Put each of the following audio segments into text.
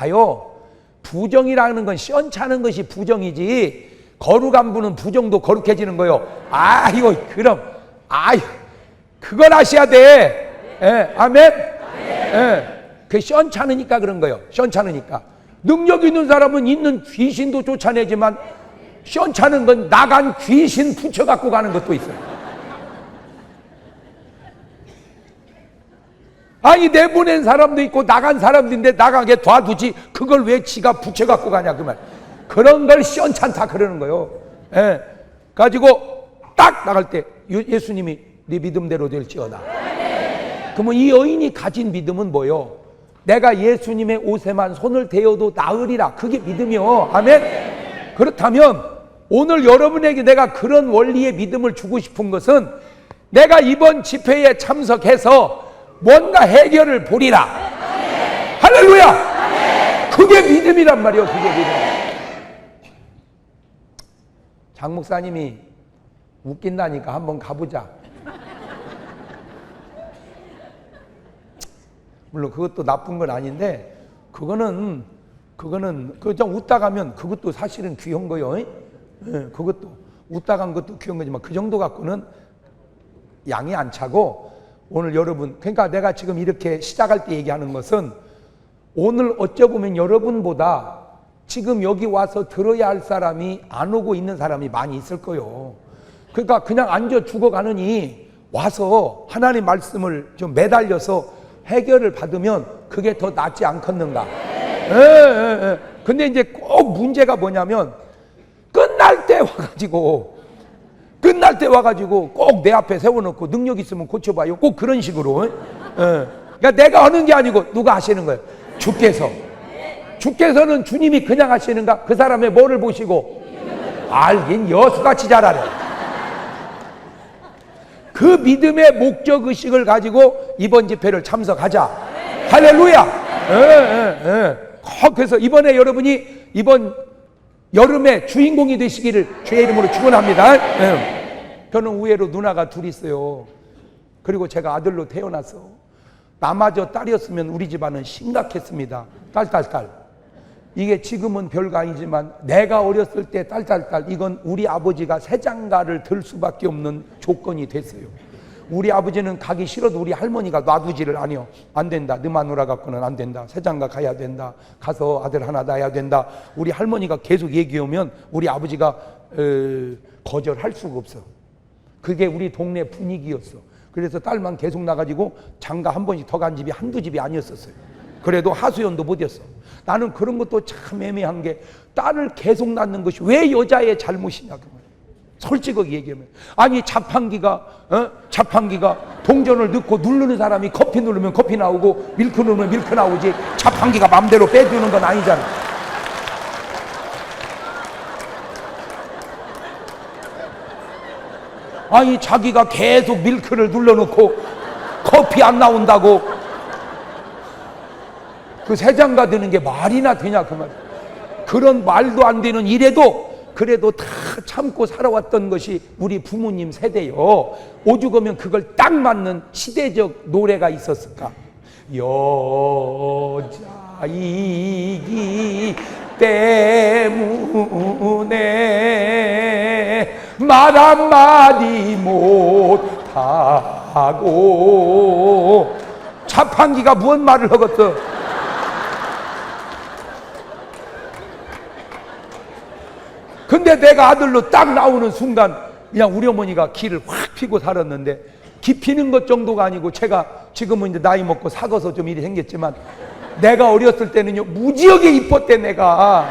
봐요. 부정이라는 건 시원찮은 것이 부정이지, 거룩한 분은 부정도 거룩해지는 거요. 아이고, 그럼, 그걸 아셔야 돼. 예, 아멘? 예, 그게 시원찮으니까 그런 거요. 시원찮으니까. 능력 있는 사람은 있는 귀신도 쫓아내지만, 시원찮은 건 나간 귀신 붙여갖고 가는 것도 있어요. 아니, 내보낸 사람도 있고 나간 사람도 있는데 나가게 놔두지 그걸 왜 지가 붙여갖고 가냐 그 말. 그런 걸 시원찮다 그러는 거예요. 예. 가지고 딱 나갈 때 예수님이 네 믿음대로 될지어다. 그러면 이 여인이 가진 믿음은 뭐요? 내가 예수님의 옷에만 손을 대어도 나으리라. 그게 믿음이요. 아멘. 그렇다면 오늘 여러분에게 내가 그런 원리의 믿음을 주고 싶은 것은, 내가 이번 집회에 참석해서 뭔가 해결을 보리라. 할렐루야. 그게 믿음이란 말이에요. 그게 믿음. 장 목사님이 웃긴다니까 한번 가보자. 물론 그것도 나쁜 건 아닌데, 그거는 좀 웃다 가면 그것도 사실은 귀한 거요. 예, 그것도 웃다 간 것도 귀한 거지만 그 정도 갖고는 양이 안 차고, 오늘 여러분, 그러니까 내가 지금 이렇게 시작할 때 얘기하는 것은, 오늘 어쩌보면 여러분보다 지금 여기 와서 들어야 할 사람이 안 오고 있는 사람이 많이 있을 거예요. 그러니까 그냥 앉아 죽어가느니 와서 하나님 말씀을 좀 매달려서 해결을 받으면 그게 더 낫지 않겠는가. 근데 이제 꼭 문제가 뭐냐면, 끝날 때 와가지고 꼭 내 앞에 세워놓고 능력 있으면 고쳐봐요. 꼭 그런 식으로. 그러니까 내가 하는 게 아니고 누가 하시는 거예요? 주께서는 주님이 그냥 하시는가? 그 사람의 뭐를 보시고? 알긴 여수같이 잘 알아요. 그 믿음의 목적의식을 가지고 이번 집회를 참석하자. 할렐루야. 그래서 이번에 여러분이 이번 여름에 주인공이 되시기를 주의 이름으로 축원합니다. 저는 의외로 누나가 둘 있어요. 그리고 제가 아들로 태어나서, 나마저 딸이었으면 우리 집안은 심각했습니다. 딸. 이게 지금은 별거 아니지만 내가 어렸을 때 딸, 이건 우리 아버지가 새장가를 들 수밖에 없는 조건이 됐어요. 우리 아버지는 가기 싫어도 우리 할머니가 놔두지를 않아요. 안 된다. 너만 놀아 갖고는 안 된다. 새장가 가야 된다. 가서 아들 하나 낳아야 된다. 우리 할머니가 계속 얘기하면 우리 아버지가 거절할 수가 없어. 그게 우리 동네 분위기였어. 그래서 딸만 계속 나가지고 장가 한 번씩 더 간 집이 한두 집이 아니었었어요. 그래도 하수연도 못했어. 나는 그런 것도 참 애매한 게, 딸을 계속 낳는 것이 왜 여자의 잘못이냐 그 말이야. 솔직하게 얘기하면, 아니 자판기가 동전을 넣고 누르는 사람이 커피 누르면 커피 나오고 밀크 누르면 밀크 나오지, 자판기가 맘대로 빼주는 건 아니잖아. 아니 자기가 계속 밀크를 눌러놓고 커피 안 나온다고 그 새장가 드는 게 말이나 되냐 그 말. 그런 말도 안 되는 일에도 그래도 다 참고 살아왔던 것이 우리 부모님 세대요. 오죽하면 그걸 딱 맞는 시대적 노래가 있었을까. 여자이기 때문에 말 한마디 못하고, 자판기가 무슨 말을 하겠어. 근데 내가 아들로 딱 나오는 순간 그냥 우리 어머니가 기를 확 피고 살았는데, 기 피는 것 정도가 아니고, 제가 지금은 이제 나이 먹고 사궈서 좀 일이 생겼지만, 내가 어렸을 때는요 무지하게 이뻤대. 내가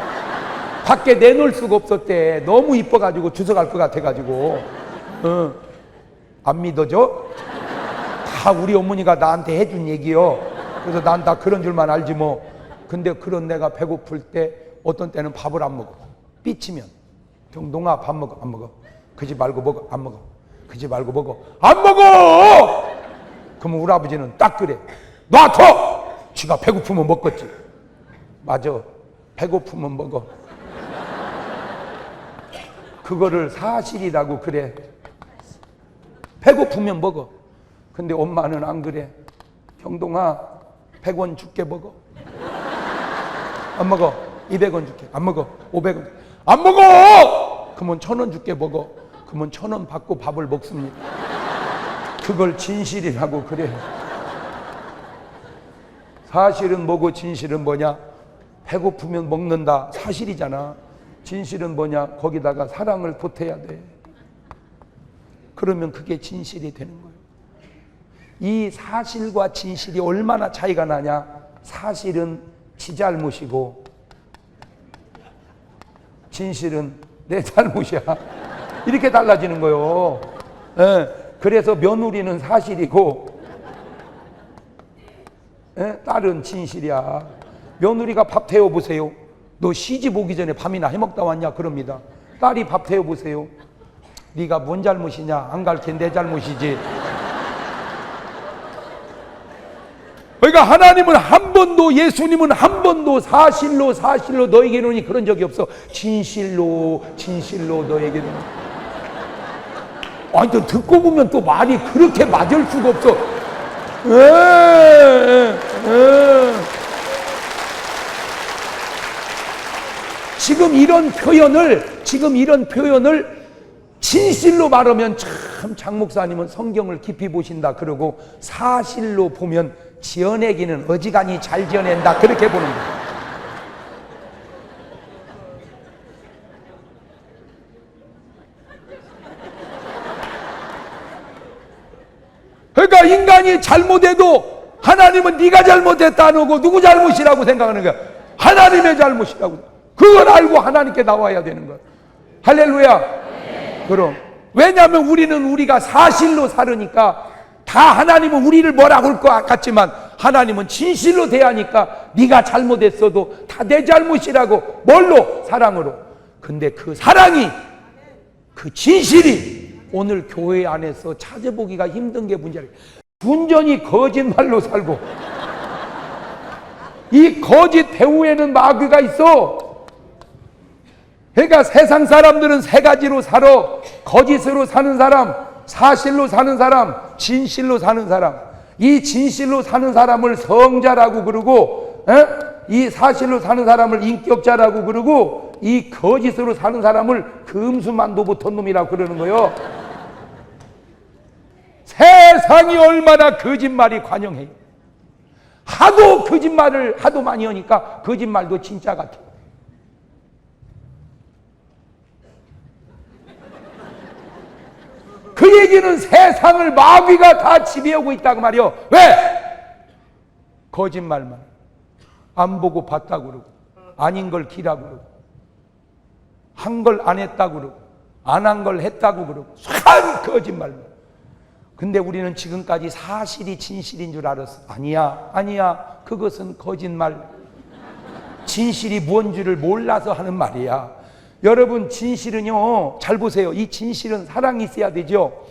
밖에 내놓을 수가 없었대. 너무 이뻐가지고 주워갈 것 같아가지고. 안 믿어져? 다 우리 어머니가 나한테 해준 얘기요. 그래서 난 다 그런 줄만 알지 뭐. 근데 그런 내가 배고플 때 어떤 때는 밥을 안 먹어. 삐치면 경동아 밥 먹어. 안 먹어. 그지 말고 먹어. 안 먹어. 그지 말고 먹어. 안 먹어. 그러면 우리 아버지는 딱 그래. 놔둬. 지가 배고프면 먹겠지. 맞아. 배고프면 먹어. 그거를 사실이라고 그래. 배고프면 먹어. 근데 엄마는 안 그래. 경동아 100원 줄게 먹어. 안 먹어. 200원 줄게. 안 먹어. 500원. 안 먹어! 그러면 1,000원 줄게. 먹어. 그러면 1,000원 받고 밥을 먹습니다. 그걸 진실이라고 그래. 사실은 뭐고 진실은 뭐냐? 배고프면 먹는다. 사실이잖아. 진실은 뭐냐? 거기다가 사랑을 보태야 돼. 그러면 그게 진실이 되는 거예요. 이 사실과 진실이 얼마나 차이가 나냐? 사실은 지 잘못이고 진실은 내 잘못이야. 이렇게 달라지는 거예요. 그래서 며느리는 사실이고 딸은 진실이야. 며느리가 밥 태워보세요. 너 시집 오기 전에 밥이나 해먹다 왔냐? 그럽니다. 딸이 밥 태워보세요. 네가 뭔 잘못이냐? 안 갈게 내 잘못이지. 그러니까 하나님은 한 번도, 예수님은 한 번도 사실로 너에게 이르노니 그런 적이 없어. 진실로 너에게 이르노니. 아니 또 듣고 보면 또 말이 그렇게 맞을 수가 없어. 지금 이런 표현을 진실로 말하면 참 장 목사님은 성경을 깊이 보신다 그러고, 사실로 보면 지어내기는 어지간히 잘 지어낸다 그렇게 보는 거예요. 그러니까 인간이 잘못해도 하나님은 네가 잘못했다 안 하고 누구 잘못이라고 생각하는 거야. 하나님의 잘못이라고. 그걸 알고 하나님께 나와야 되는 거야. 할렐루야. 그럼 왜냐하면 우리가 사실로 살으니까 다 하나님은 우리를 뭐라고 할 것 같지만 하나님은 진실로 대하니까 네가 잘못했어도 다 내 잘못이라고. 뭘로? 사랑으로. 근데 그 사랑이, 그 진실이 오늘 교회 안에서 찾아보기가 힘든 게 문제예요. 순전히 거짓말로 살고, 이 거짓 배후에는 마귀가 있어. 그러니까 세상 사람들은 세 가지로 살아. 거짓으로 사는 사람, 사실로 사는 사람, 진실로 사는 사람. 이 진실로 사는 사람을 성자라고 그러고, 이 사실로 사는 사람을 인격자라고 그러고, 이 거짓으로 사는 사람을 금수만도 못한 놈이라고 그러는 거예요. 세상이 얼마나 거짓말이 관영해요. 하도 거짓말을 하도 많이 하니까 거짓말도 진짜 같아. 그 얘기는 세상을 마귀가 다 지배하고 있다고 말이요. 왜? 거짓말만. 안 보고 봤다고 그러고, 아닌 걸 기라고 그러고, 한 걸 안 했다고 그러고, 안 한 걸 했다고 그러고, 참 거짓말만. 근데 우리는 지금까지 사실이 진실인 줄 알았어. 아니야. 그것은 거짓말. 진실이 뭔지를 몰라서 하는 말이야. 여러분, 진실은요, 잘 보세요. 이 진실은 사랑이 있어야 되죠.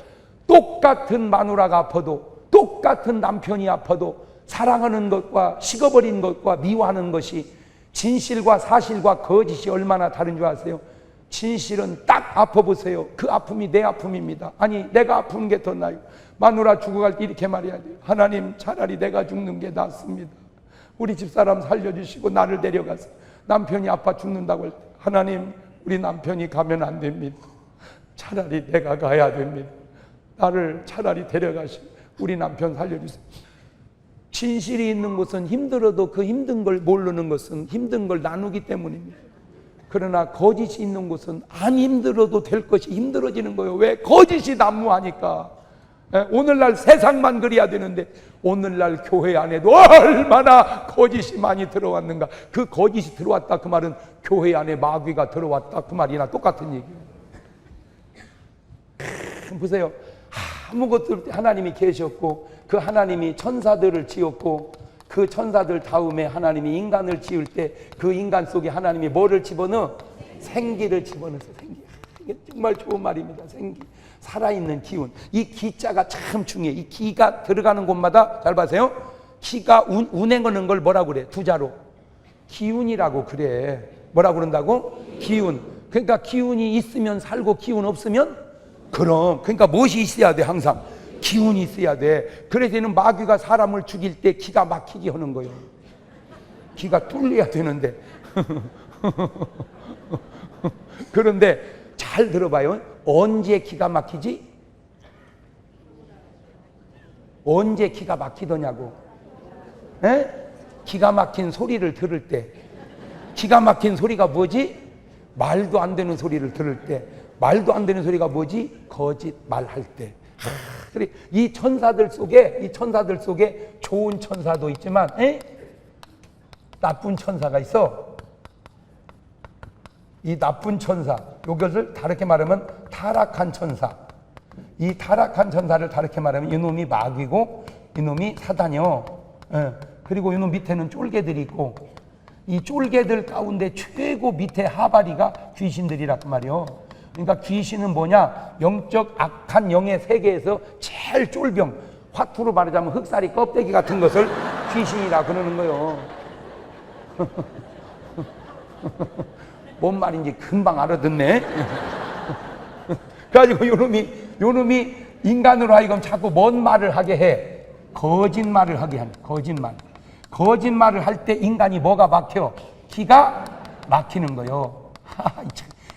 똑같은 마누라가 아파도, 똑같은 남편이 아파도 사랑하는 것과 식어버린 것과 미워하는 것이, 진실과 사실과 거짓이 얼마나 다른 줄 아세요? 진실은 딱 아파보세요. 그 아픔이 내 아픔입니다. 아니, 내가 아픈 게 더 나아요. 마누라 죽어갈 때 이렇게 말해야 돼요. 하나님, 차라리 내가 죽는 게 낫습니다. 우리 집사람 살려주시고 나를 데려가서, 남편이 아파 죽는다고 할 때, 하나님, 우리 남편이 가면 안 됩니다. 차라리 내가 가야 됩니다. 나를 차라리 데려가시고 우리 남편 살려주세요. 진실이 있는 것은 힘들어도 그 힘든 걸 모르는 것은 힘든 걸 나누기 때문입니다. 그러나 거짓이 있는 곳은 안 힘들어도 될 것이 힘들어지는 거예요. 왜? 거짓이 난무하니까. 오늘날 세상만 그래야 되는데 오늘날 교회 안에도 얼마나 거짓이 많이 들어왔는가. 그 거짓이 들어왔다 그 말은 교회 안에 마귀가 들어왔다 그 말이나 똑같은 얘기예요. 보세요. 아무것도 하나님이 계셨고, 그 하나님이 천사들을 지었고, 그 천사들 다음에 하나님이 인간을 지을 때 그 인간 속에 하나님이 뭐를 집어넣어? 생기를 집어넣어서. 생기. 이게 정말 좋은 말입니다. 생기. 살아있는 기운. 이 기자가 참 중요해. 이 기가 들어가는 곳마다, 잘 봐세요. 기가 운행하는 걸 뭐라고 그래? 두 자로. 기운이라고 그래. 뭐라고 그런다고? 기운. 그러니까 기운이 있으면 살고 기운 없으면? 그럼. 그러니까 무엇이 있어야 돼? 항상 기운이 있어야 돼. 그래서 얘는 마귀가 사람을 죽일 때 기가 막히게 하는 거예요. 기가 뚫려야 되는데. 그런데 잘 들어봐요. 언제 기가 막히지? 언제 기가 막히더냐고. 에? 기가 막힌 소리를 들을 때. 기가 막힌 소리가 뭐지? 말도 안 되는 소리를 들을 때. 말도 안 되는 소리가 뭐지? 거짓말할 때. 그래, 이 천사들 속에 좋은 천사도 있지만 나쁜 천사가 있어. 이 나쁜 천사, 이것을 다르게 말하면 타락한 천사. 이 타락한 천사를 다르게 말하면 이놈이 마귀고 이놈이 사단이요. 그리고 이놈 밑에는 쫄개들이 있고, 이 쫄개들 가운데 최고 밑에 하바리가 귀신들이란 말이요. 그러니까 귀신은 뭐냐? 영적 악한 영의 세계에서 제일 쫄병, 화투로 말하자면 흑사리 껍데기 같은 것을 귀신이라 그러는 거요. 뭔 말인지 금방 알아듣네. 그래가지고 요놈이 인간으로 하여금 자꾸 뭔 말을 하게 해? 거짓말을 하게 하는 거짓말. 거짓말을 할 때 인간이 뭐가 막혀? 기가 막히는 거요.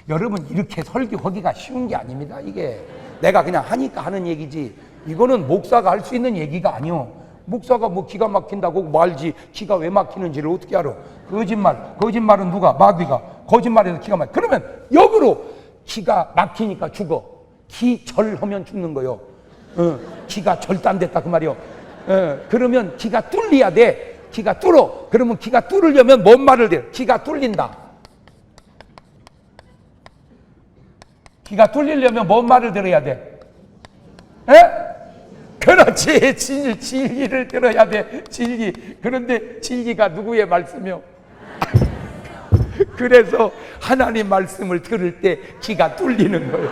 여러분, 이렇게 설교하기가 쉬운 게 아닙니다. 이게 내가 그냥 하니까 하는 얘기지, 이거는 목사가 할 수 있는 얘기가 아니요. 목사가 뭐 기가 막힌다고 말지 기가 왜 막히는지를 어떻게 알아? 거짓말은 누가? 마귀가. 거짓말에서 기가 막혀. 그러면 역으로 기가 막히니까 죽어. 기절하면 죽는 거요. 기가 절단됐다 그 말이요. 그러면 기가 뚫려야 돼. 기가 뚫어. 그러면 기가 뚫으려면 뭔 말을 돼? 기가 뚫린다. 기가 뚫리려면 뭔 말을 들어야 돼? 그렇지. 진리를 들어야 돼. 진리. 그런데 진리가 누구의 말씀이요? 그래서 하나님 말씀을 들을 때 기가 뚫리는 거예요.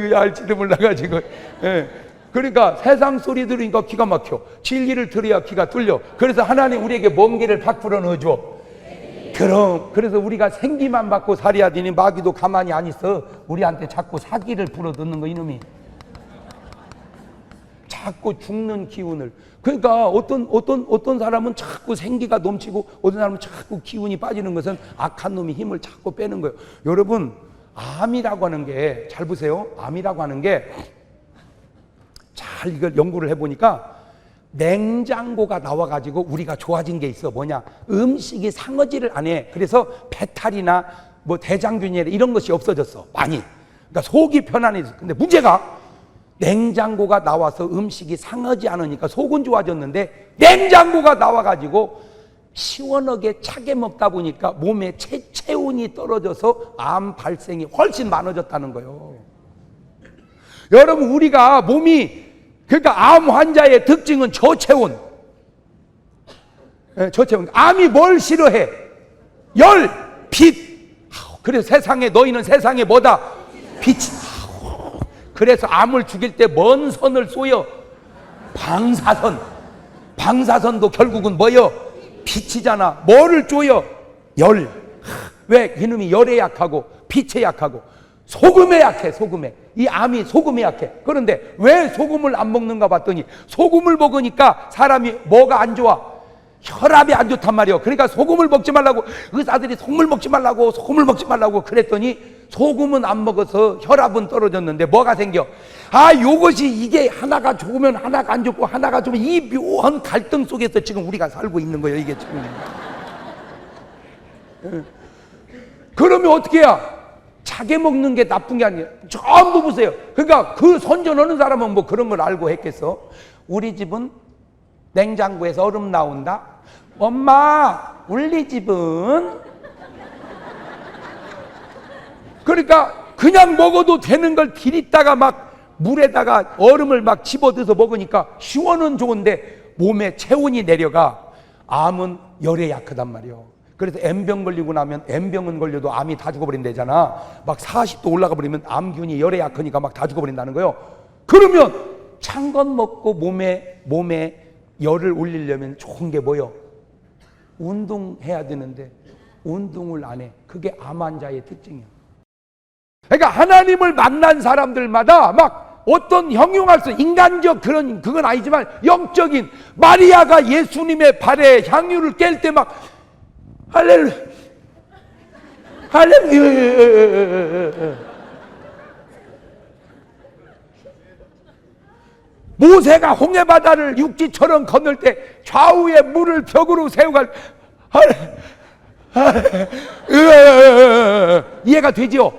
이거 알지도 몰라가지고. 그러니까 세상 소리 들으니까 기가 막혀. 진리를 들어야 기가 뚫려. 그래서 하나님 우리에게 먼 길을 밖으로 넣어줘. 그래서 우리가 생기만 받고 살아야 되니 마귀도 가만히 안 있어. 우리한테 자꾸 사기를 불어넣는 거, 이놈이. 자꾸 죽는 기운을. 그러니까 어떤 사람은 자꾸 생기가 넘치고 어떤 사람은 자꾸 기운이 빠지는 것은 악한 놈이 힘을 자꾸 빼는 거예요. 여러분, 암이라고 하는 게, 잘 보세요. 암이라고 하는 게, 잘 이걸 연구를 해보니까 냉장고가 나와가지고 우리가 좋아진 게 있어. 뭐냐? 음식이 상하지를 안 해. 그래서 배탈이나 뭐 대장균이나 이런 것이 없어졌어. 많이. 그러니까 속이 편안해졌어. 근데 문제가 냉장고가 나와서 음식이 상하지 않으니까 속은 좋아졌는데, 냉장고가 나와가지고 시원하게 차게 먹다 보니까 몸에 체온이 떨어져서 암 발생이 훨씬 많아졌다는 거예요. 여러분, 우리가 몸이, 그러니까 암 환자의 특징은 저체온. 저체온. 암이 뭘 싫어해? 열, 빛. 그래서 너희는 세상에 뭐다? 빛. 그래서 암을 죽일 때 먼 선을 쏘여. 방사선도 결국은 뭐여? 빛이잖아. 뭐를 쪼여? 열. 왜? 이놈이 열에 약하고 빛에 약하고 소금에 약해. 소금에. 이 암이 소금에 약해. 그런데 왜 소금을 안 먹는가 봤더니, 소금을 먹으니까 사람이 뭐가 안 좋아? 혈압이 안 좋단 말이에요. 그러니까 소금을 먹지 말라고, 의사들이 소금을 먹지 말라고 그랬더니 소금은 안 먹어서 혈압은 떨어졌는데 뭐가 생겨? 이게 하나가 좋으면 하나가 안 좋고 하나가 좋으면, 이 묘한 갈등 속에서 지금 우리가 살고 있는 거예요. 이게 지금. 그러면 어떻게 해야? 차게 먹는 게 나쁜 게 아니에요. 전부 보세요. 그러니까 그 선전하는 사람은 뭐 그런 걸 알고 했겠어. 우리 집은 냉장고에서 얼음 나온다. 엄마, 우리 집은. 그러니까 그냥 먹어도 되는 걸 디리다가 막 물에다가 얼음을 막 집어넣어서 먹으니까 시원은 좋은데 몸에 체온이 내려가. 암은 열에 약하단 말이에요. 그래서 M병 걸리고 나면, M병은 걸려도 암이 다 죽어버린다잖아. 막 40도 올라가 버리면 암균이 열에 약하니까 막 다 죽어버린다는 거예요. 그러면 찬 것 먹고 몸에 열을 올리려면 좋은 게 뭐요? 운동해야 되는데 운동을 안 해. 그게 암 환자의 특징이야. 그러니까 하나님을 만난 사람들마다 막 어떤 형용할 수 인간적 그건 아니지만 영적인 마리아가 예수님의 발에 향유를 깰 때 막 할렐루야 할렐루야. 모세가 홍해바다를 육지처럼 건널 때 좌우에 물을 벽으로 세우갈 이해가 되죠?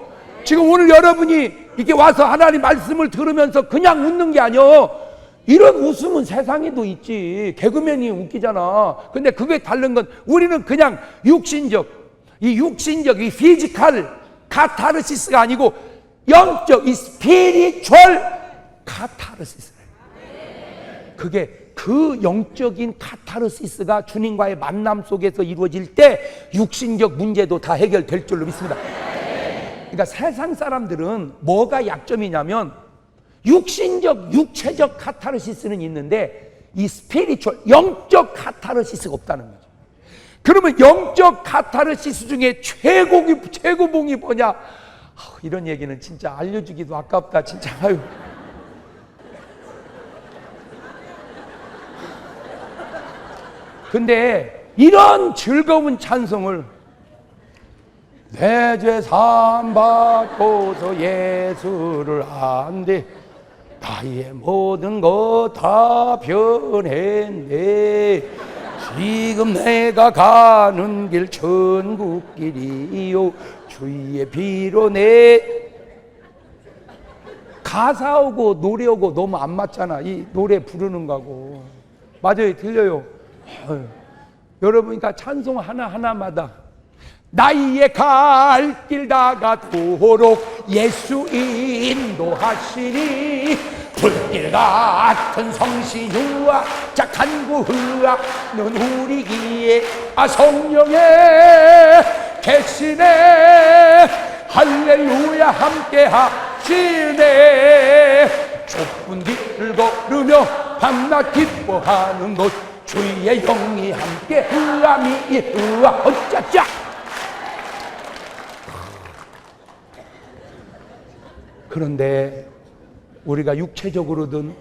지금 오늘 여러분이 이렇게 와서 하나님 말씀을 들으면서 그냥 웃는 게 아니요. 이런 웃음은 세상에도 있지. 개그맨이 웃기잖아. 근데 그게 다른 건 우리는 그냥 육신적, 이 피지컬 카타르시스가 아니고 영적, 이 스피리추얼 카타르시스. 그게 그 영적인 카타르시스가 주님과의 만남 속에서 이루어질 때 육신적 문제도 다 해결될 줄로 믿습니다. 그러니까 세상 사람들은 뭐가 약점이냐면 육체적 카타르시스는 있는데 이 스피리추얼, 영적 카타르시스가 없다는 거죠. 그러면 영적 카타르시스 중에 최고봉이 뭐냐? 이런 얘기는 진짜 알려주기도 아깝다. 진짜 아유. 근데 이런 즐거운 찬송을 내 죄 사함받고서 예수를 안되 나의 모든 것 다 변했네. 지금 내가 가는 길 천국길이요 주의 피로 내 가사하고 노래하고 너무 안 맞잖아. 이 노래 부르는 거하고. 맞아요, 들려요. 여러분, 그러니까 찬송 하나하나마다 나의 갈 길 다가도록 예수 인도하시니 불길 같은 성신유와 착한 구의와 넌 우리 귀에 성령의 계시네. 할렐루야 함께 하시네. 좁은 길을 걸으며 밤낮 기뻐하는 곳 주의 영이 함께 으아미 으아 어짜짜. 그런데 우리가 육체적으로든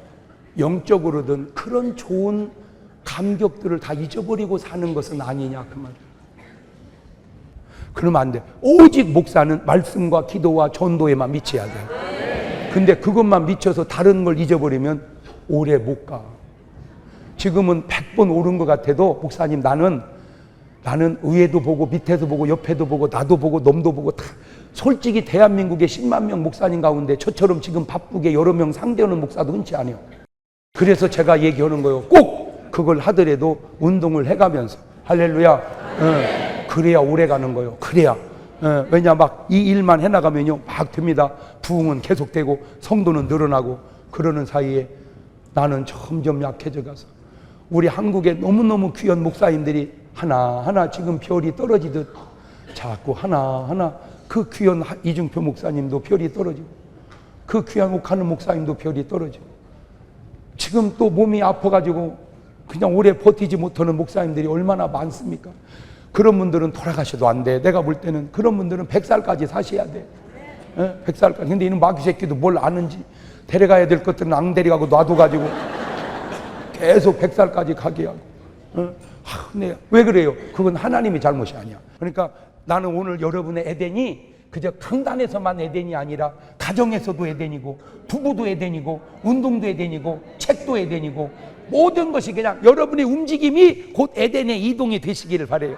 영적으로든 그런 좋은 감격들을 다 잊어버리고 사는 것은 아니냐 그 말. 그러면 안 돼. 오직 목사는 말씀과 기도와 전도에만 미쳐야 돼. 근데 그것만 미쳐서 다른 걸 잊어버리면 오래 못 가. 지금은 100번 오른 것 같아도 목사님 나는 위에도 보고 밑에도 보고 옆에도 보고 나도 보고 놈도 보고 다 솔직히 대한민국의 10만 명 목사님 가운데 저처럼 지금 바쁘게 여러 명 상대하는 목사도 흔치 않아요. 그래서 제가 얘기하는 거예요. 꼭 그걸 하더라도 운동을 해가면서 할렐루야. 그래야 오래 가는 거예요. 그래야. 왜냐 막 이 일만 해나가면요 막 됩니다. 부흥은 계속되고 성도는 늘어나고 그러는 사이에 나는 점점 약해져 가서 우리 한국에 너무너무 귀한 목사님들이 하나하나 지금 별이 떨어지듯 자꾸 하나하나 그 귀한 이중표 목사님도 별이 떨어지고 그 귀한 옥하는 목사님도 별이 떨어지고 지금 또 몸이 아파가지고 그냥 오래 버티지 못하는 목사님들이 얼마나 많습니까? 그런 분들은 돌아가셔도 안 돼. 내가 볼 때는 그런 분들은 100살까지 사셔야 돼. 100살까지. 근데 이놈 마귀 새끼도 뭘 아는지 데려가야 될 것들은 안 데려가고 놔둬가지고 계속 100살까지 가게 하고. 네. 왜 그래요? 그건 하나님의 잘못이 아니야. 그러니까 나는 오늘 여러분의 에덴이 그저 강단에서만 에덴이 아니라 가정에서도 에덴이고 부부도 에덴이고 운동도 에덴이고 책도 에덴이고 모든 것이 그냥 여러분의 움직임이 곧 에덴의 이동이 되시기를 바라요.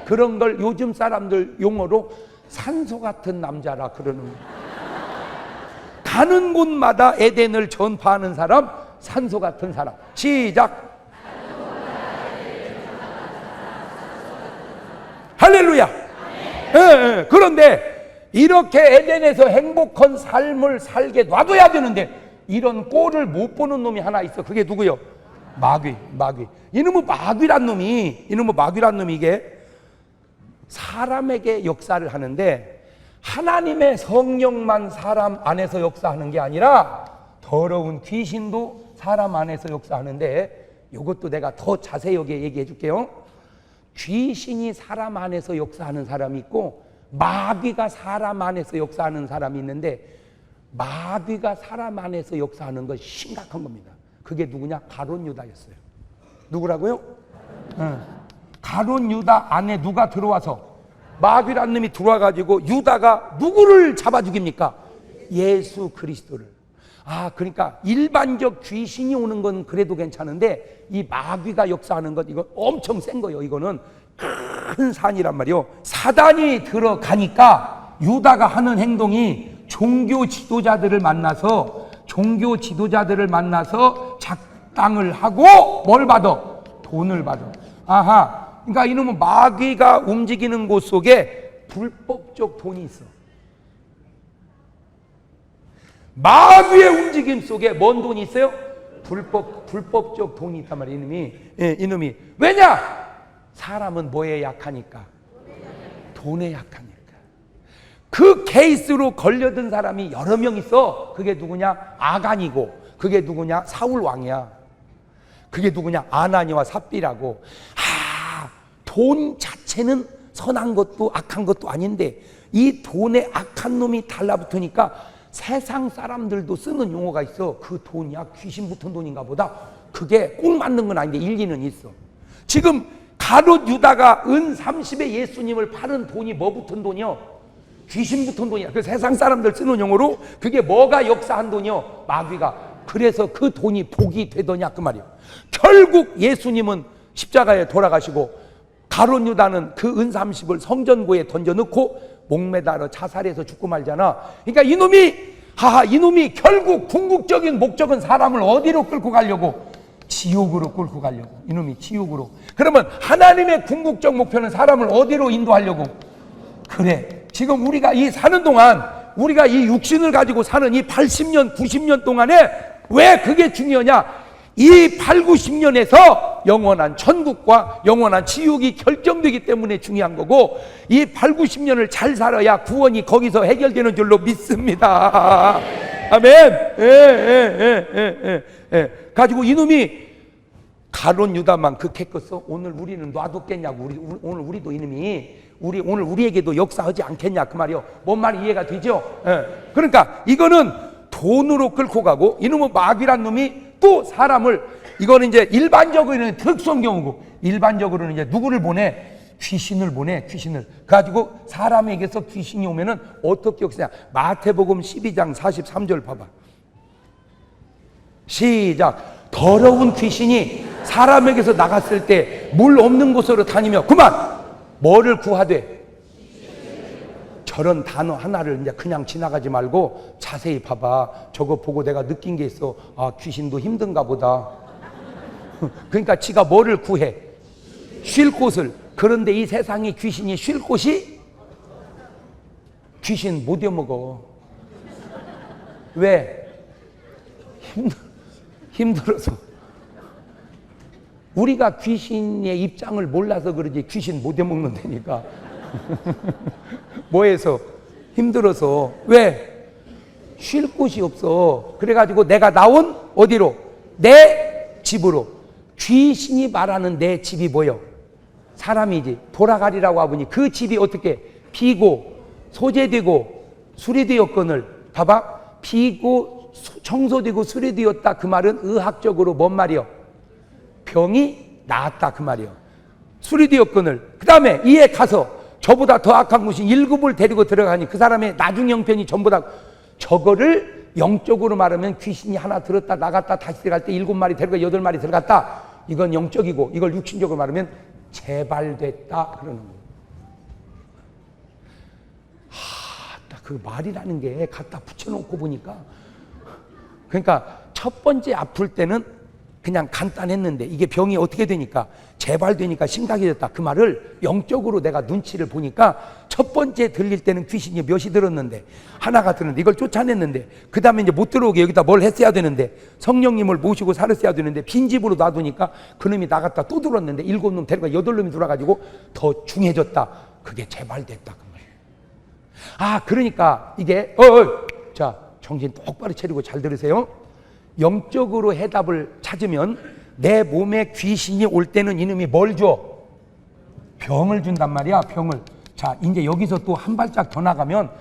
그런 걸 요즘 사람들 용어로 산소 같은 남자라 그러는 거예요. 가는 곳마다 에덴을 전파하는 사람, 산소 같은 사람. 시작. 할렐루야. 그런데 이렇게 에덴에서 행복한 삶을 살게 놔둬야 되는데 이런 꼴을 못 보는 놈이 하나 있어. 그게 누구요? 마귀. 이놈의 마귀란 놈이 이게 사람에게 역사를 하는데 하나님의 성령만 사람 안에서 역사하는 게 아니라 더러운 귀신도 사람 안에서 역사하는데 이것도 내가 더 자세하게 얘기해 줄게요. 귀신이 사람 안에서 역사하는 사람이 있고 마귀가 사람 안에서 역사하는 사람이 있는데 마귀가 사람 안에서 역사하는 건 심각한 겁니다. 그게 누구냐? 가룟 유다였어요. 누구라고요? 가룟 유다 안에 누가 들어와서, 마귀란 놈이 들어와가지고 유다가 누구를 잡아 죽입니까? 예수 그리스도를. 그러니까 일반적 귀신이 오는 건 그래도 괜찮은데 이 마귀가 역사하는 것, 이거 엄청 센 거예요. 이거는 큰 산이란 말이요. 사단이 들어가니까 유다가 하는 행동이 종교 지도자들을 만나서 작당을 하고 뭘 받아? 돈을 받아. 그러니까 이놈은 마귀가 움직이는 곳 속에 불법적 돈이 있어. 마귀의 움직임 속에 뭔 돈이 있어요? 불법적 돈이 있단 말이에요. 이놈이. 왜냐? 사람은 뭐에 약하니까? 돈에 약하니까. 그 케이스로 걸려든 사람이 여러 명 있어. 그게 누구냐? 아간이고, 그게 누구냐? 사울 왕이야. 그게 누구냐? 아나니와 삽비라고. 돈 자체는 선한 것도 악한 것도 아닌데 이 돈에 악한 놈이 달라붙으니까 세상 사람들도 쓰는 용어가 있어. 그 돈이야 귀신 붙은 돈인가 보다. 그게 꼭 맞는 건 아닌데 일리는 있어. 지금 가룟 유다가 은 30에 예수님을 팔은 돈이 뭐 붙은 돈이요? 귀신 붙은 돈이야. 그 세상 사람들 쓰는 용어로 그게 뭐가 역사한 돈이요? 마귀가. 그래서 그 돈이 복이 되더냐 그 말이요. 결국 예수님은 십자가에 돌아가시고 가룟 유다는 그 은 30을 성전고에 던져놓고 목매달아 자살해서 죽고 말잖아. 그러니까 이놈이 결국 궁극적인 목적은 사람을 어디로 끌고 가려고? 지옥으로 끌고 가려고. 이놈이 지옥으로. 그러면 하나님의 궁극적 목표는 사람을 어디로 인도하려고? 그래. 지금 우리가 이 사는 동안, 우리가 이 육신을 가지고 사는 이 80년, 90년 동안에 왜 그게 중요하냐? 이 8, 90년에서 영원한 천국과 영원한 지옥이 결정되기 때문에 중요한 거고, 이 8, 90년을 잘 살아야 구원이 거기서 해결되는 줄로 믿습니다. 아멘. 가지고 이놈이 가룟 유다만 극했겠어? 오늘 우리는 놔뒀겠냐고. 오늘 우리도 이놈이 오늘 우리에게도 역사하지 않겠냐 그 말이요. 뭔 말이 이해가 되죠? 그러니까 이거는 돈으로 끌고 가고, 이놈은 마귀란 놈이 또 사람을, 이거는 이제 일반적으로는 특수한 경우고, 일반적으로는 이제 누구를 보내? 귀신을 보내. 귀신을 가지고 사람에게서 귀신이 오면은 어떻게 역사냐? 마태복음 12장 43절 봐봐. 시작. 더러운 귀신이 사람에게서 나갔을 때 물 없는 곳으로 다니며 그만 뭐를 구하되? 저런 단어 하나를 이제 그냥 지나가지 말고 자세히 봐봐. 저거 보고 내가 느낀 게 있어. 귀신도 힘든가 보다. 그러니까 지가 뭐를 구해? 쉴 곳을. 그런데 이 세상에 귀신이 쉴 곳이? 귀신 못 이어먹어. 왜? 힘들어서. 우리가 귀신의 입장을 몰라서 그러지 귀신 못 이어먹는다니까. 뭐해서? 힘들어서. 왜? 쉴 곳이 없어. 그래가지고 내가 나온 어디로? 내 집으로. 귀신이 말하는 내 집이 뭐요? 사람이지. 돌아가리라고 하보니 그 집이 어떻게? 비고 소재되고 수리되었거늘. 봐봐. 비고 청소되고 수리되었다. 그 말은 의학적으로 뭔 말이요? 병이 나았다 그 말이요. 수리되었거늘. 그 다음에 이에 가서 저보다 더 악한 곳이 1급을 데리고 들어가니 그 사람의 나중 형편이 전부 다, 저거를 영적으로 말하면 귀신이 하나 들었다 나갔다 다시 들어갈 때 7마리 데리고 8마리 들어갔다. 이건 영적이고, 이걸 육신적으로 말하면 재발됐다 그러는 거예요. 딱 그 말이라는 게 갖다 붙여놓고 보니까, 그러니까 첫 번째 아플 때는 그냥 간단했는데 이게 병이 어떻게 되니까 재발되니까 심각이 됐다. 그 말을 영적으로 내가 눈치를 보니까 첫 번째 들릴 때는 귀신이 몇이 들었는데, 하나가 들었는데 이걸 쫓아냈는데, 그 다음에 이제 못 들어오게 여기다 뭘 했어야 되는데, 성령님을 모시고 살았어야 되는데 빈집으로 놔두니까 그놈이 나갔다 또 들었는데 7놈 데리고 8놈이 들어가지고 더 중해졌다. 그게 재발됐다 그 말이에요. 그러니까 이게 자, 정신 똑바로 차리고 잘 들으세요. 영적으로 해답을 찾으면 내 몸에 귀신이 올 때는 이놈이 뭘 줘? 병을 준단 말이야. 병을. 자, 이제 여기서 또 한 발짝 더 나가면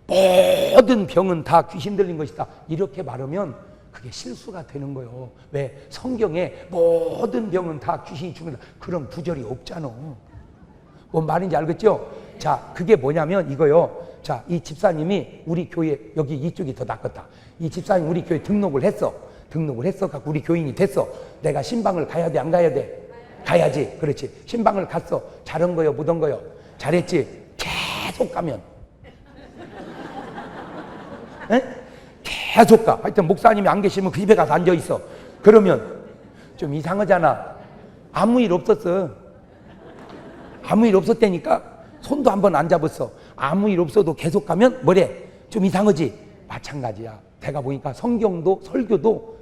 모든 병은 다 귀신 들린 것이다. 이렇게 말하면 그게 실수가 되는 거예요. 왜? 성경에 모든 병은 다 귀신이 죽는다. 그런 구절이 없잖아. 뭔 말인지 알겠죠? 자, 그게 뭐냐면 이거요. 자, 이 집사님이 우리 교회, 여기 이쪽이 더 낫겠다. 이 집사님 우리 교회 등록을 했어. 갖고 우리 교인이 됐어. 내가 신방을 가야 돼, 안 가야 돼? 가야지. 그렇지. 신방을 갔어. 잘한 거요, 못한 거요? 잘했지. 계속 가면. 에? 계속 가. 하여튼 목사님이 안 계시면 그 집에 가서 앉아 있어. 그러면 좀 이상하잖아. 아무 일 없었어. 아무 일 없었다니까 손도 한번 안 잡았어. 아무 일 없어도 계속 가면 뭐래? 좀 이상하지? 마찬가지야. 내가 보니까 성경도 설교도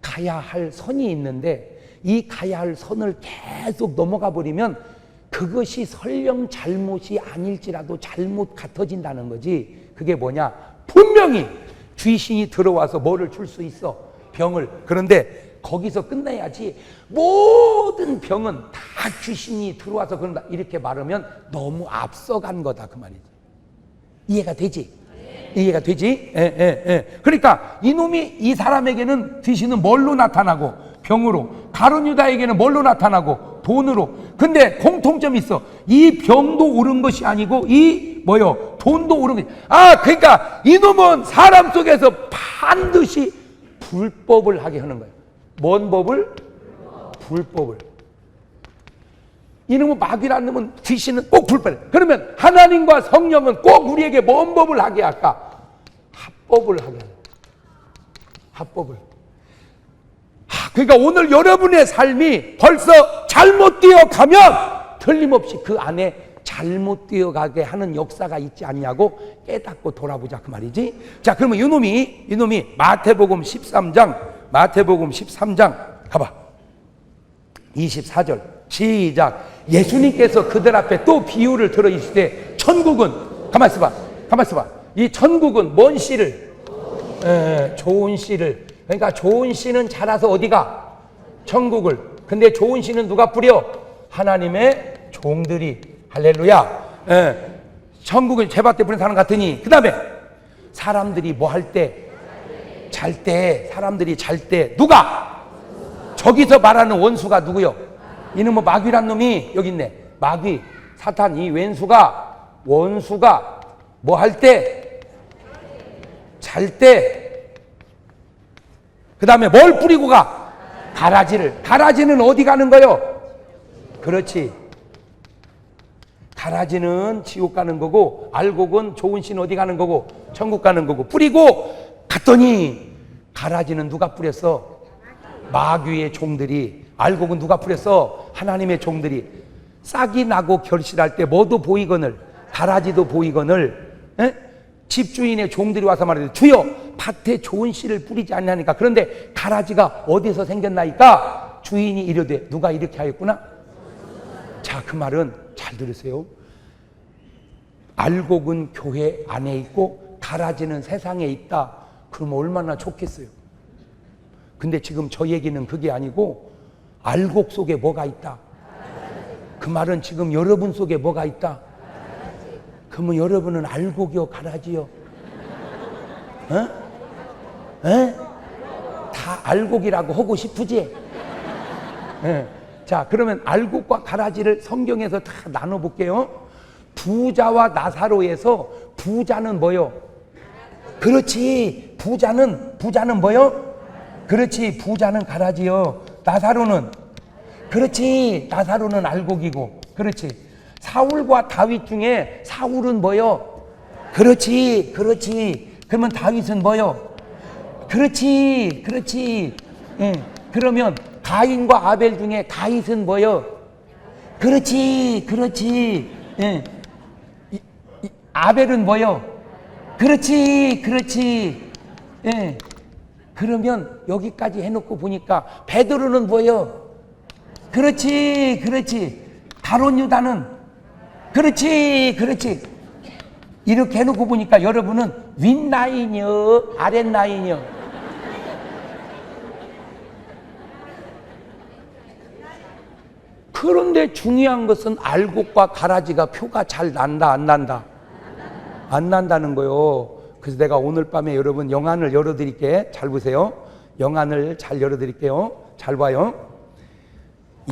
가야 할 선이 있는데 이 가야 할 선을 계속 넘어가 버리면 그것이 설령 잘못이 아닐지라도 잘못 같아진다는 거지. 그게 뭐냐? 분명히 귀신이 들어와서 뭐를 줄 수 있어? 병을. 그런데 거기서 끝내야지. 모든 병은 다 귀신이 들어와서 그런다 이렇게 말하면 너무 앞서간 거다 그 말이지. 이해가 되지? 이해가 되지? 그러니까 이놈이 이 사람에게는 귀신은 뭘로 나타나고? 병으로. 가룟 유다에게는 뭘로 나타나고? 돈으로. 근데 공통점이 있어. 이 병도 옳은 것이 아니고 이 뭐요? 돈도 옳은 것이. 그러니까 이놈은 사람 속에서 반드시 불법을 하게 하는 거예요. 뭔 법을? 불법을. 이놈은 마귀라는 놈은 귀신은 꼭 불법. 그러면 하나님과 성령은 꼭 우리에게 뭔 법을 하게 할까? 합법을 하게 해요. 합법을. 그러니까 오늘 여러분의 삶이 벌써 잘못 뛰어가면 틀림없이 그 안에 잘못 뛰어가게 하는 역사가 있지 않냐고 깨닫고 돌아보자 그 말이지. 자, 그러면 이놈이 마태복음 13장 가봐. 24절 시작. 예수님께서 그들 앞에 또 비유를 들어 이르시되 천국은 가만 있어봐. 이 천국은 뭔 씨를? 좋은 씨를. 그러니까 좋은 씨는 자라서 어디가? 천국을. 근데 좋은 씨는 누가 뿌려? 하나님의 종들이. 할렐루야. 천국은 재밭에 뿌린 사람 같으니. 그 다음에 사람들이 뭐 할 때? 잘 때. 사람들이 잘 때. 누가? 저기서 말하는 원수가 누구요? 이는 뭐 마귀란 놈이 여기 있네. 마귀, 사탄, 이 원수가 뭐 할 때? 잘 때. 그 다음에 뭘 뿌리고 가? 가라지를. 가라지는 어디 가는 거요? 그렇지. 가라지는 지옥 가는 거고 알곡은 좋은 씨는 어디 가는 거고? 천국 가는 거고. 뿌리고 갔더니 가라지는 누가 뿌렸어? 마귀의 종들이. 알곡은 누가 뿌렸어? 하나님의 종들이. 싹이 나고 결실할 때 뭐도 보이거늘 가라지도 보이거늘 집주인의 종들이 와서 말해요. 주여 밭에 좋은 씨를 뿌리지 않냐니까. 그런데 가라지가 어디서 생겼나이까? 주인이 이르되 누가 이렇게 하였구나. 자, 그 말은 잘 들으세요. 알곡은 교회 안에 있고 가라지는 세상에 있다. 그러면 얼마나 좋겠어요. 근데 지금 저 얘기는 그게 아니고 알곡 속에 뭐가 있다. 그 말은 지금 여러분 속에 뭐가 있다. 그러면 여러분은 알곡이요 가라지요? 다 알곡이라고 하고 싶으지? 자, 그러면 알곡과 가라지를 성경에서 다 나눠볼게요. 부자와 나사로에서 부자는 뭐요? 그렇지. 부자는 뭐요? 그렇지. 부자는 가라지요. 나사로는? 그렇지. 나사로는 알곡이고. 그렇지. 사울과 다윗 중에 사울은 뭐요? 그렇지. 그러면 다윗은 뭐요? 그렇지. 그러면 가인과 아벨 중에 다윗은 뭐요? 그렇지. 아벨은 뭐요? 그렇지. 그러면 여기까지 해놓고 보니까 베드로는 뭐요? 그렇지. 가룟 유다는 그렇지. 이렇게 해놓고 보니까 여러분은 윗라인이요 아랫라인이요? 그런데 중요한 것은 알곡과 가라지가 표가 잘 난다 안 난다? 안 난다는 거요. 그래서 내가 오늘 밤에 여러분 영안을 열어드릴게. 잘 보세요. 영안을 잘 열어드릴게요. 잘 봐요.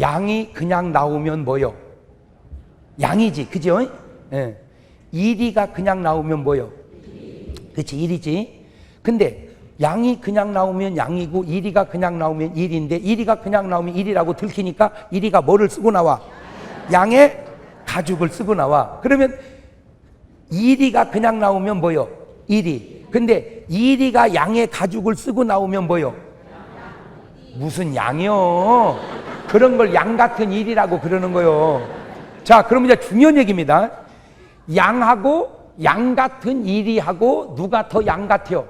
양이 그냥 나오면 뭐요? 양이지, 그죠? 예. 이리가 그냥 나오면 뭐요? 그렇지, 일이지. 근데 양이 그냥 나오면 양이고 이리가 그냥 나오면 일인데 이리가 그냥 나오면 일이라고 들키니까 이리가 뭐를 쓰고 나와? 양의 가죽을 쓰고 나와. 그러면 이리가 그냥 나오면 뭐요? 이리. 근데 이리가 양의 가죽을 쓰고 나오면 뭐요? 무슨 양이요? 그런 걸 양 같은 일이라고 그러는 거요. 자, 그럼 이제 중요한 얘기입니다. 양하고 양 같은 일이하고 누가 더 양 같아요?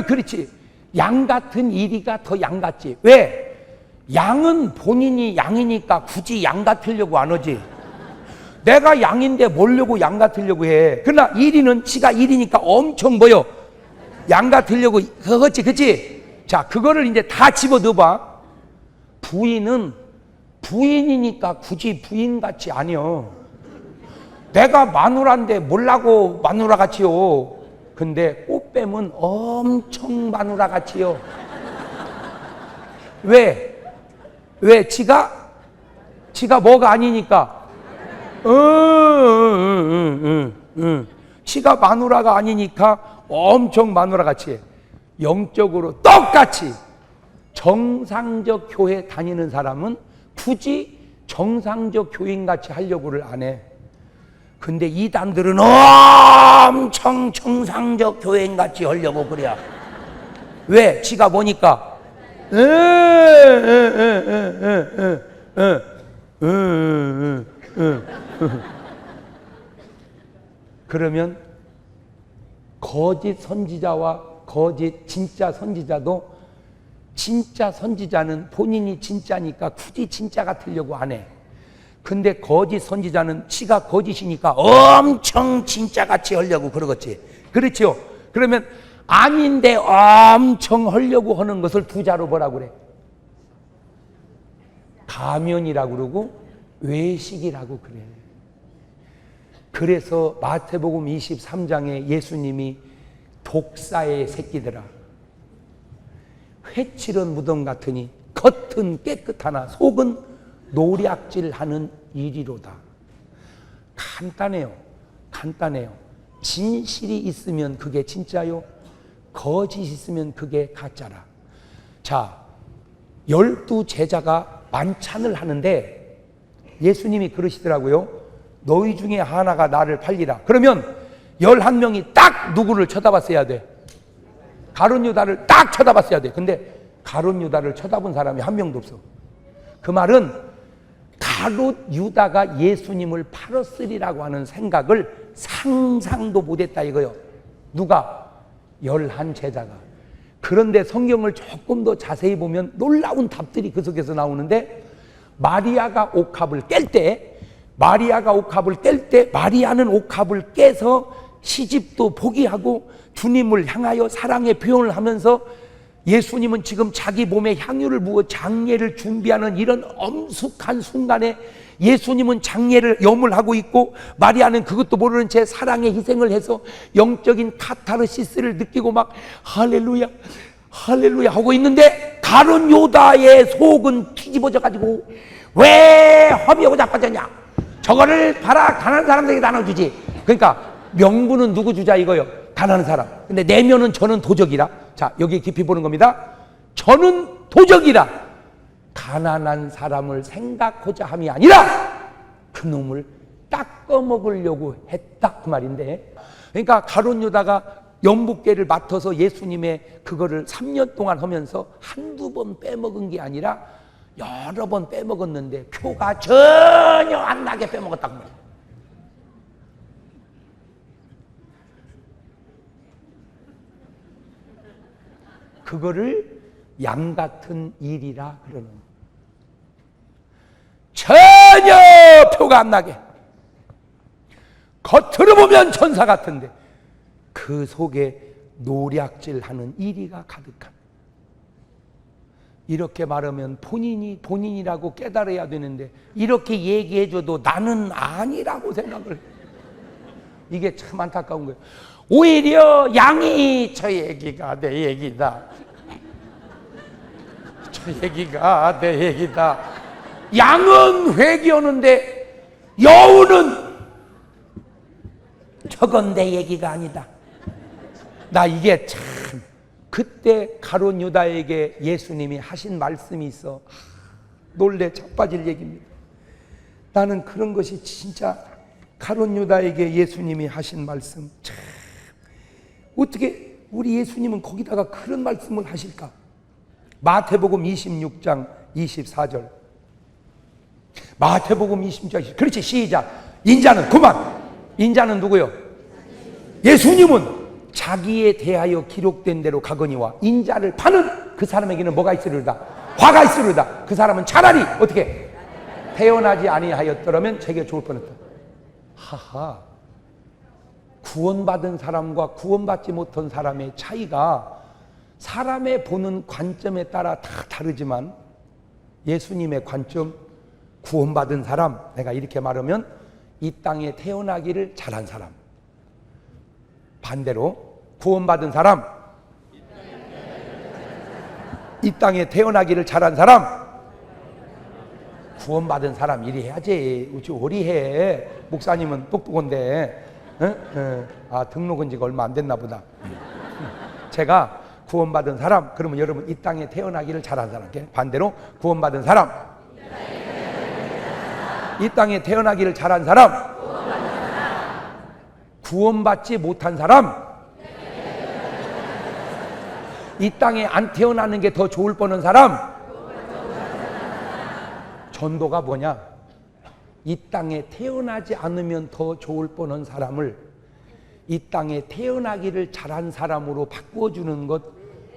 그렇지. 양 같은 일이가 더 양 같지. 왜? 양은 본인이 양이니까 굳이 양 같으려고 안 하지. 내가 양인데 뭐려고 양 같으려고 해. 그러나 일이는 지가 일이니까 엄청 뭐요? 양 같으려고. 그렇지, 그렇지. 자, 그거를 이제 다 집어 넣어봐. 부인은 부인이니까 굳이 부인같이 아니요. 내가 마누라인데 뭘라고 마누라같이요. 근데 꽃뱀은 엄청 마누라같이요. 왜? 왜? 지가 뭐가 아니니까. 지가 마누라가 아니니까 엄청 마누라같이 해. 영적으로 똑같이 정상적 교회 다니는 사람은 굳이 정상적 교인같이 하려고를 안 해. 근데 이단들은 엄청 정상적 교인같이 하려고 그래. 왜? 지가 보니까 그러면 거짓 선지자와 거짓 진짜 선지자도 진짜 선지자는 본인이 진짜니까 굳이 진짜 같으려고 안 해. 근데 거짓 선지자는 지가 거짓이니까 엄청 진짜같이 하려고 그러겠지. 그렇죠? 그러면 아닌데 엄청 하려고 하는 것을 부자로 뭐라고 그래? 가면이라고 그러고 외식이라고 그래. 그래서 마태복음 23장에 예수님이 독사의 새끼들아, 회칠은 무덤 같으니 겉은 깨끗하나 속은 노략질하는 일이로다. 간단해요. 간단해요. 진실이 있으면 그게 진짜요. 거짓이 있으면 그게 가짜라. 자, 12제자가 만찬을 하는데 예수님이 그러시더라고요. 너희 중에 하나가 나를 팔리라. 그러면 11명이 딱 누구를 쳐다봤어야 돼? 가룟 유다를 딱 쳐다봤어야 돼. 근데 가룟 유다를 쳐다본 사람이 한 명도 없어. 그 말은 가룟 유다가 예수님을 팔았으리라고 하는 생각을 상상도 못했다 이거요. 누가? 11제자가. 그런데 성경을 조금 더 자세히 보면 놀라운 답들이 그 속에서 나오는데, 마리아가 옥합을 깰 때 마리아는 옥합을 깨서 시집도 포기하고 주님을 향하여 사랑의 표현을 하면서 예수님은 지금 자기 몸에 향유를 부어 장례를 준비하는 이런 엄숙한 순간에 예수님은 장례를 염을하고 있고, 마리아는 그것도 모르는 채 사랑의 희생을 해서 영적인 카타르시스를 느끼고 막 할렐루야 할렐루야 하고 있는데, 가룟 유다의 속은 뒤집어져 가지고 왜 허비하고 자빠졌냐, 저거를 팔아 가난한 사람들에게 나눠주지. 그러니까 명분은 누구 주자 이거요? 가난한 사람. 근데 내면은 저는 도적이라. 자, 여기 깊이 보는 겁니다. 저는 도적이라 가난한 사람을 생각하자 함이 아니라 그놈을 닦아 먹으려고 했다 그 말인데, 그러니까 가룟 유다가 연복계를 맡아서 예수님의 그거를 3년 동안 하면서 한두 번 빼먹은 게 아니라 여러 번 빼먹었는데 표가 전혀 안 나게 빼먹었다고 말이에요. 그거를 양 같은 일이라 그러는 거예요. 전혀 표가 안 나게, 겉으로 보면 천사 같은데 그 속에 노략질하는 일이가 가득한. 이렇게 말하면 본인이라고 깨달아야 되는데 이렇게 얘기해줘도 나는 아니라고 생각을 해요. 이게 참 안타까운 거예요. 오히려 양이 저 얘기가 내 얘기다. 저 얘기가 내 얘기다. 양은 회개하는데 여우는 저건 내 얘기가 아니다. 나 이게 참 그때 가룟 유다에게 예수님이 하신 말씀이 있어 놀래 자빠질 얘기입니다. 나는 그런 것이 진짜 가룟 유다에게 예수님이 하신 말씀 참 어떻게 우리 예수님은 거기다가 그런 말씀을 하실까? 마태복음 26장 24절 마태복음 26장 그렇지 시작 인자는 그만 인자는 누구요? 예수님은 자기에 대하여 기록된 대로 가거니와 인자를 파는 그 사람에게는 뭐가 있으리로다? 화가 있으리로다. 그 사람은 차라리 어떻게 태어나지 아니하였더라면 제게 좋을 뻔했다. 하하, 구원받은 사람과 구원받지 못한 사람의 차이가 사람의 보는 관점에 따라 다 다르지만 예수님의 관점, 구원받은 사람, 내가 이렇게 말하면 이 땅에 태어나기를 잘한 사람, 반대로 구원받은 사람, 이 땅에 태어나기를 잘한 사람, 구원받은 사람 이리 해야지. 어찌 오리 해. 목사님은 똑똑한데 아 등록은 지가 얼마 안 됐나 보다. 제가 구원받은 사람 그러면 여러분 이 땅에 태어나기를 잘한 사람, 반대로 구원받은 사람, 이 땅에 태어나기를 잘한 사람, 구원받지 못한 사람, 이 땅에 안 태어나는 게 더 좋을 뻔한 사람. 전도가 뭐냐? 이 땅에 태어나지 않으면 더 좋을 뻔한 사람을 이 땅에 태어나기를 잘한 사람으로 바꿔주는 것,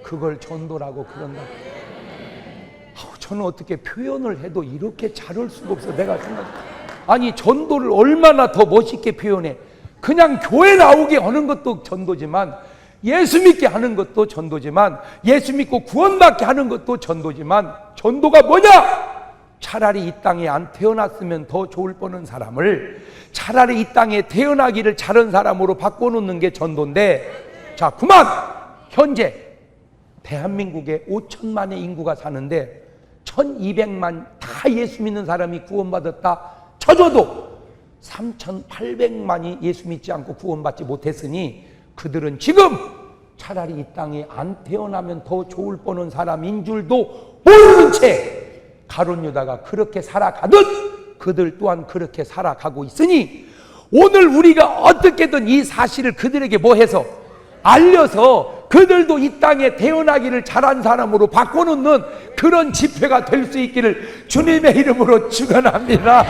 그걸 전도라고 그런다. 저는 어떻게 표현을 해도 이렇게 잘할 수가 없어. 내가 생각 아니 전도를 얼마나 더 멋있게 표현해. 그냥 교회 나오게 하는 것도 전도지만, 예수 믿게 하는 것도 전도지만, 예수 믿고 구원받게 하는 것도 전도지만, 전도가 뭐냐? 차라리 이 땅에 안 태어났으면 더 좋을 뻔한 사람을 차라리 이 땅에 태어나기를 잘한 사람으로 바꿔놓는 게 전도인데, 자 그만! 현재 대한민국에 5천만의 인구가 사는데 1200만 다 예수 믿는 사람이 구원받았다 쳐줘도 3800만이 예수 믿지 않고 구원받지 못했으니 그들은 지금 차라리 이 땅에 안 태어나면 더 좋을 뻔한 사람인 줄도 모르는 채 가룟 유다가 그렇게 살아가듯 그들 또한 그렇게 살아가고 있으니, 오늘 우리가 어떻게든 이 사실을 그들에게 뭐 해서 알려서 그들도 이 땅에 태어나기를 잘한 사람으로 바꿔놓는 그런 집회가 될 수 있기를 주님의 이름으로 축원합니다.